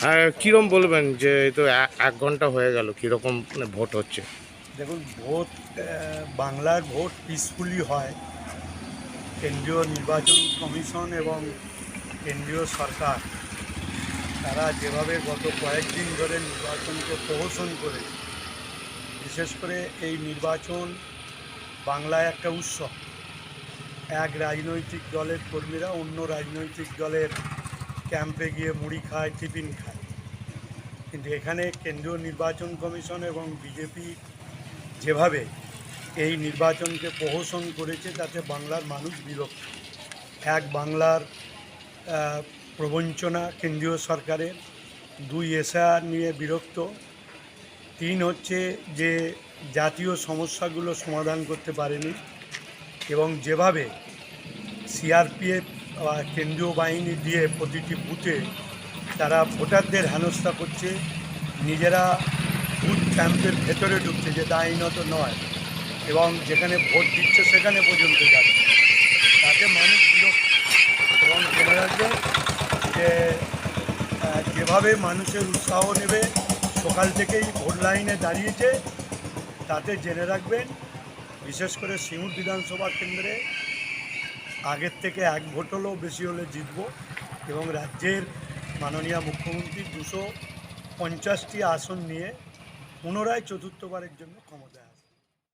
আর কীরকম বলবেন যে এই তো এক ঘন্টা হয়ে গেল, কীরকম মানে ভোট হচ্ছে? দেখুন, ভোট বাংলার ভোট পিসফুলি হয়। কেন্দ্রীয় নির্বাচন কমিশন এবং কেন্দ্রীয় সরকার তারা যেভাবে গত কয়েকদিন ধরে নির্বাচনকে প্রহসন করে, বিশেষ করে এই নির্বাচন বাংলায় একটা উৎসব। এক রাজনৈতিক দলের কর্মীরা অন্য রাজনৈতিক দলের ক্যাম্পে গিয়ে মুড়ি খায়, টিফিন খায়, কিন্তু এখানে কেন্দ্রীয় নির্বাচন কমিশন এবং বিজেপি যেভাবে এই নির্বাচনকে প্রহসন করেছে তাতে বাংলার মানুষ বিরক্ত। এক, বাংলার প্রবঞ্চনা কেন্দ্রীয় সরকারের; দুই, এসআর নিয়ে বিরক্ত; তিন হচ্ছে যে জাতীয় সমস্যাগুলো সমাধান করতে পারেনি এবং যেভাবে সিআরপিএফ কেন্দ্রীয় বাহিনী দিয়ে প্রতিটি বুথে তারা ভোটারদের হেনস্থা করছে, নিজেরা বুথ ক্যাম্পের ভেতরে ঢুকছে, যেটা আইনত নয়, এবং যেখানে ভোট দিচ্ছে সেখানে পর্যন্ত যাচ্ছে, তাতে মানুষ বিরক্ত। এবং জেনে রাখবেন যে যেভাবে মানুষের উৎসাহ নেবে, সকাল থেকেই ভোট লাইনে দাঁড়িয়েছে, তাতে জেনে রাখবেন বিশেষ করে সিঙ্গুর বিধানসভা কেন্দ্রে আগের থেকে এক ভোট হলেও বেশি হলে জিতব এবং রাজ্যের মাননীয় মুখ্যমন্ত্রী 250টি আসন নিয়ে পুনরায় চতুর্থবারের জন্য ক্ষমতায় আসবে।